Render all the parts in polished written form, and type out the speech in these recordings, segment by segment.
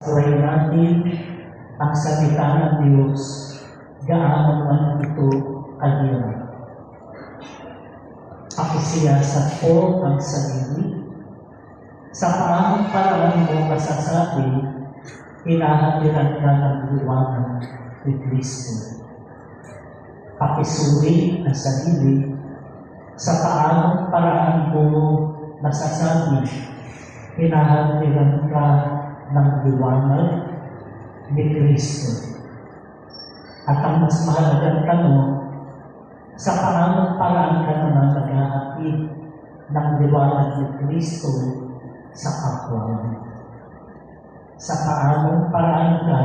Buhay natin ang salita ng Diyos, gaano man ito kahirap. Pakisiyasat ko ang sarili. Sa paanong paraan mo masasabi, hinahatiran ka ng liwanag ni Kristo. Pakisuri ang sarili. Sa paanong paraan mo masasabi, hinahatiran ka ng liwanag ni Kristo. At ang mas mahalagang tanong, sa paanong paraan ka naman naghahatid ng liwanag ni Kristo sa kapwa mo? Sa paanong paraan ka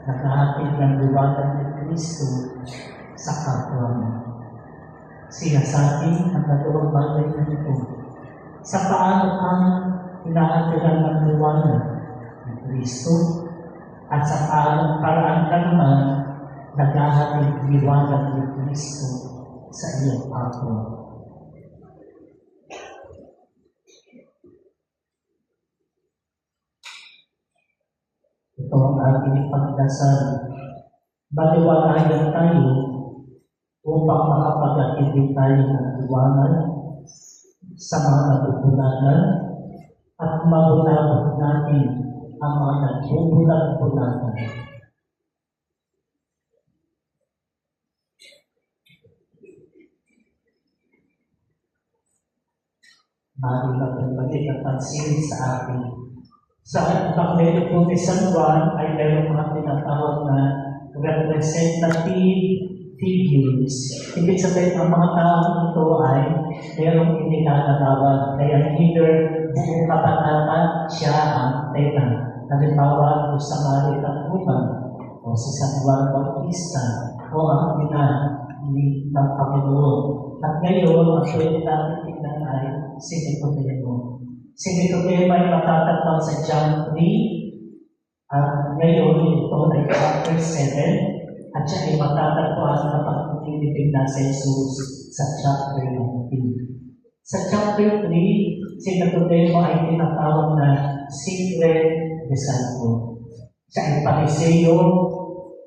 naghahatid ng liwanag ni Kristo sa kapwa mo? Sinasabi ang dalawang bagay na ito. Sa paano ang hinahatiran ng liwanag ni Kristo at sa paanong paraan ka naman naghahatid liwanag ni Kristo sa iyong kapwa. Ito ang ating pagdasal. Maliwanagan tayo upang makapag-atid tayo ng liwanag sa mga nabubunagan at mabunabot natin ang mga nagbubulag-bulagan. Mari nagbalik ang pansin sa atin. Sa Ebanghelyo po ni San Juan ay mayroong mga tinatawag na representative figures. Ibig sabihin, ang mga taong ito ay mayroong inilalarawan. Kaya either buong kapanatan siya ang teka. Halimbawa, sa Samaritan Woman o si San Juan Bautista o ang ina ng Panginoon. At ngayon, ang pwede natin tignan ay si Nicodemo. Si Nicodemo ay matatagpuan sa John 3. At ngayon, ito ay chapter 7. At siya ay matatagpuan na pagpipilitin na sa Jesus sa chapter 19. Sa chapter 3, si Nicodemo ay tinatawag na secret disciple. Siya ay Pariseo,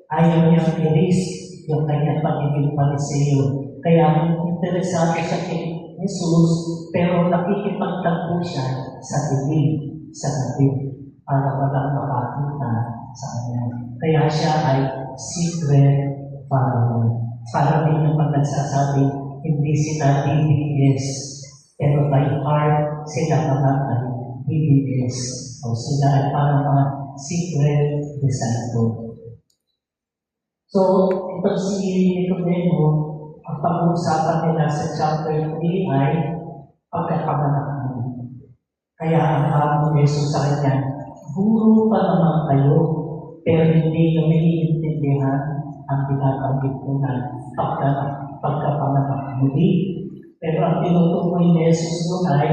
ayaw niyang iris yung kanyang pagiging Pariseo. Kaya interesado siya kay Jesus, pero nakikipagtagpo siya sa dilim, sa gabi, para walang makakita sa kanya. Kaya siya ay secret follower. Para din naman nagsasabi, hindi sila DBS, pero by heart sila mga ay DBS. O sila ay parang mga secret disciple. So, ito si Nicodemo, ang pag-uusapan nila sa chapter 3 ay pagkapanganak mo. Kaya ang harap ni Jesus sa kanya, guro pa naman kayo, pero hindi nyo naiintindihan ang pinakamit mo na pagkapanganak muli. Pero ang tinutukoy ni Jesus doon ay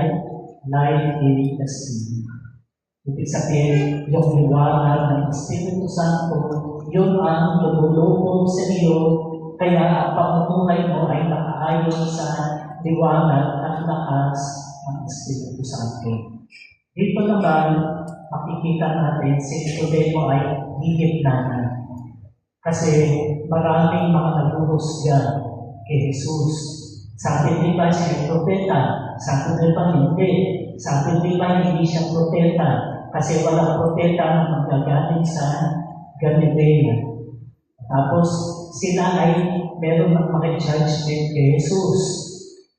life in the Spirit. Ibig sabihin, yung liwanag ng Espiritu Santo, yun ang lumulubog sa iyo. Kaya ang pamumuhay mo ay nakaayon sa liwanag at lakas ng Espiritu Santo. Dito naman, makikita natin si Nicodemo ay higit na. Kasi maraming mga naghuhusga kay Jesus. Sabi nila siya ay propeta. Sabi nila hindi. Sabi nila hindi siya propeta. Kasi walang propeta na magagaling sa Galilea. Tapos sila ay meron ng mga judgment kay Jesus.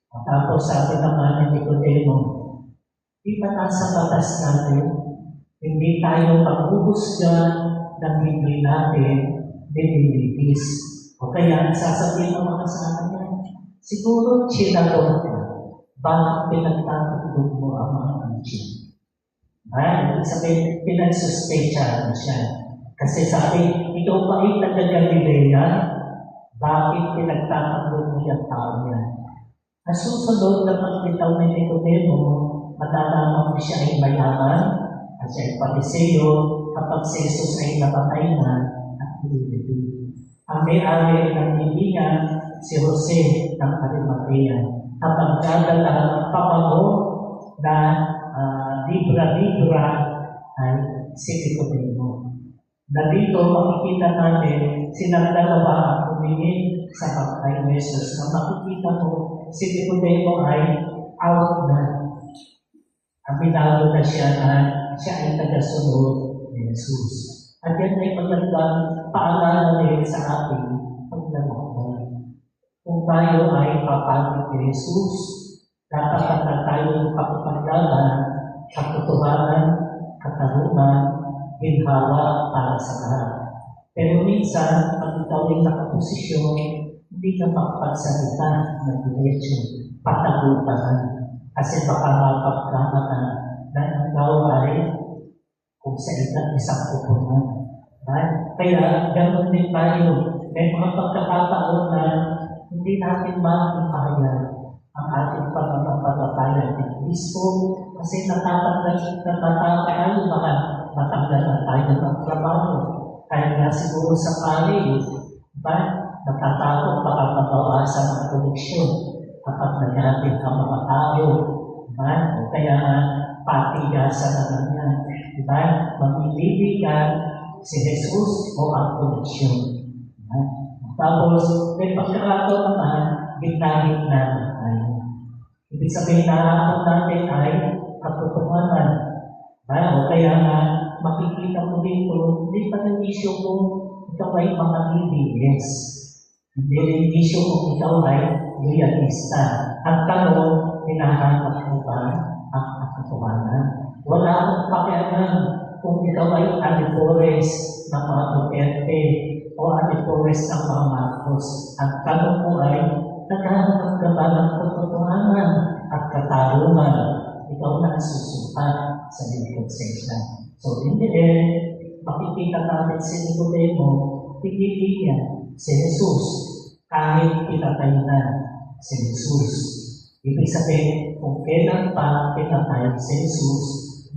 Tapos sabi naman ni Nicodemo, di ba nasa batas natin, hindi tayo maghuhusga ng hindi natin nililitis. O kaya sasabihin ng mga sa kanya, siguro chinalor ka, bakit pinagtatatlog mo ang mga anjing? Ibig sabihin, pinagsuspecha na siya. Kasi sabi, ikaw ba ay taga-Galilea? Bakit pinagtatanggol mo yung tao yan? Ang susunod na pagbitaw ni Nicodemo, matalaman mo siya ay mayaman, at siya ay Pariseo, kapag si Jesus ay napatay na, at pinipili. Ang may-ari ng niya, si Jose ng Arimathea. Kapag dadala ng pabango na libra-libra ay si Nicodemo. Na dito makikita natin silang dalawa ang humingi sa pagkain ni Jesus. Na makikita mo si Nicodemo ay out na. Aminado na siya ay tagasunod ni Jesus. At yan ay magandang paalala rin sa ating paglalakbay. Kung tayo ay papagod ni Jesus, dapat na tayo kapapaglaban, katotohanan, katarungan, ginhawa para sa lahat. Pero minsan, pag ikaw ay nakaposisyon, hindi ka makapagsalita ng diretsyo, patagutan. Kasi baka mapagkama ka na ikaw ay kung sa isang kupunan. Kaya, ganoon din tayo. May mga pagkakataon na hindi natin maipahayag ang ating pagpapalataya ni Kristo kasi natatakal tayo baka matanggalan tayo ng trabaho. Kaya nga siguro sa pari, natatakot baka mabawasan ang koneksyon kapag nagyatin ang mga tao. O kaya patigasan na ganyan. Mag-ibigan si Jesus o ang koneksyon. Tapos, may pagkakataon naman, gitnahit natin tayo. Ibig sabihin na natin ay katotohanan. O kaya nga, makikita mo dito, hindi pa ng issue kung ikaw ay mga DDS. Hindi rin issue kung ikaw ay realista. Ang tanong, hinahanap mo ba ang katotohanan? Wala akong pakialam kung ikaw ay alipores ng mga Duterte o alipores ng mga Marcos. Ang tanong mo ay, naghahanap ka ba ng katotohanan at katarungan? Ikaw na susukat sa lingkod sa isa. So, in the end, makikita natin si Nicodemo, pinili niya si Jesus kahit pinatay na si Jesus. Ibig sabihin, kung kailan pa pinatay si Jesus,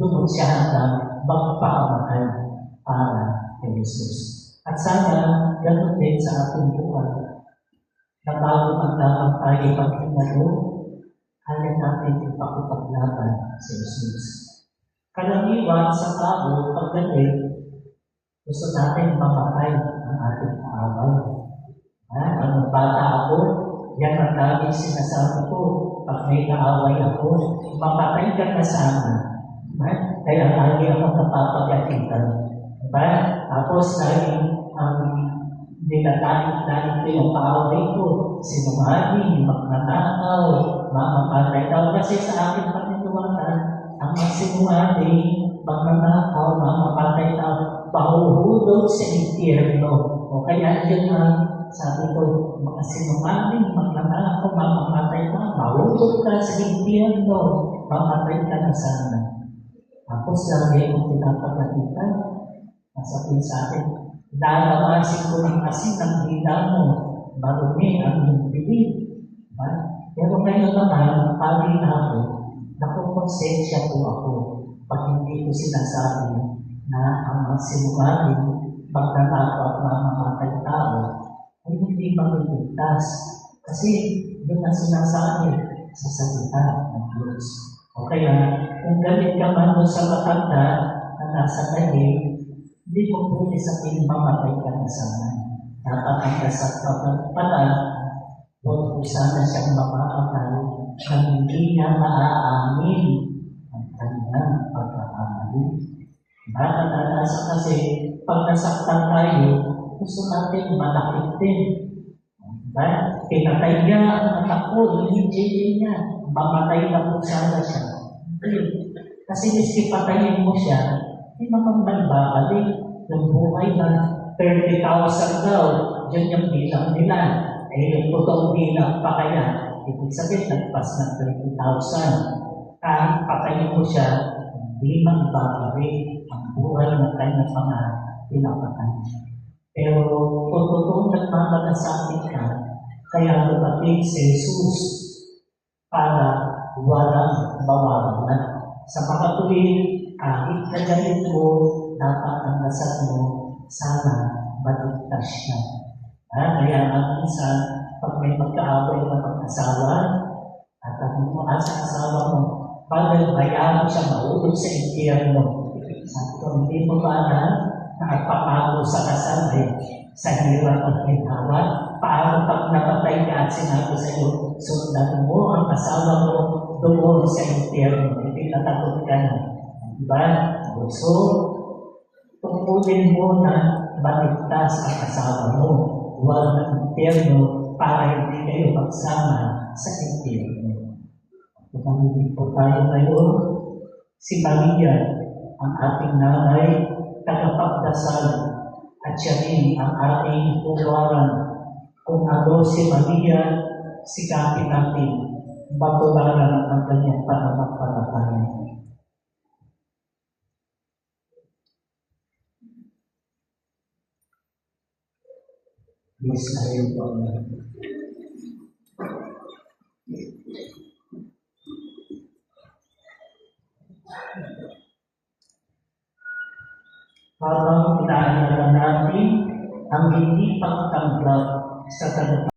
doon siya hanggang magpakamatay para kay Jesus. At sana, ganoon din sa ating buhay, na bago maglaban tayo pag-inalo, kaya natin ipakipaglaban si Jesus. Karaniwan sa tao, pagdating, gusto natin mamatay ang ating kaaway. Ang bata ako, yan ang lagi sinasabi ko, pag may kaaway ako, mamatay ka na sana. Kaya lagi ako napapagatitan. Tapos lagi nilalait-lait ko yung kaaway ko, sinungaling, magnanakaw, mamamatay daw. Kasi sa aking paniniwala, ang sinungaling, magnanakaw, mamamatay daw, pahuhulog sa impyerno. O kaya yun ang sabi ko, mga sinungaling, magnanakaw, mamamatay daw, mahulog ka sa impyerno, mamatay ka na sana. Tapos lagi kong pinapagatitan, nasabihin sa akin, lalawasin ko ng asin ng hila mo, marumi ang iyong bibig. Pero ngayon naman, pagi na ako, nakukonsensya po ako pag hindi ko sinasabi na ang mga sinungaling, magnanakaw at mamamatay tao, ay hindi maliligtas. Kasi yun ang sinasabi sa salita ng Diyos. O kaya, kung galit ka man sa matanda na nasa tahim, hindi mo pwede sabihin mamatay ka na sana. Dapat ang kasat pala, huwag sana siyang mamamatay na hindi niya maaamin ang kanyang pagkakamali. Nakakadalasan kasi, pag nasaktan tayo, gusto natin malakit din. Pinatay niya ang anak ko, hindi niya. Mamatay na po sana siya. Kasi miski patayin mo siya, hindi naman babalik ng buhay na 30,000 daw. Diyan yung bilang nila. Yung totoong bilang pa kaya. Ibig sabihin, nagpas ng 30,000. Kahit patayin mo siya, hindi man babalik ang buhay ng kanyang mga pinapatay. Pero kung totoong nagmamalasakit ka, kaya dumating si Jesus para walang mawawalan. Sa mga tuwing, kahit na ganito mo, dapat ang dasal mo, sana maligtas siya. Kaya ang minsan, pag may magkaaway na mag-asawa, at ang mo sa asawa mo, bagay bayaan mo siya mahulog sa impyerno. Sabi ko, hindi mo ba alam na ang pangako sa kasal ay sa hirap at ginhawa? Paano pag napatay ka at sinabi sa iyo, sundan mo ang asawa mo doon sa impyerno, hindi natakot ka na. Diba? So, tungkulin mo na maligtas ang asawa mo. Huwag ng impyerno para hindi kayo magsama sa impyerno. Tumangin po tayo ngayon. Si Maria, ang ating nanay, tagapagdasal, at siya rin ang ating tuwaran. Kung ano si Maria, sikapin natin, matularan ang kanyang pananampalataya. Please, ayun po. Habang inaalala natin ang hindi pagtanggap sa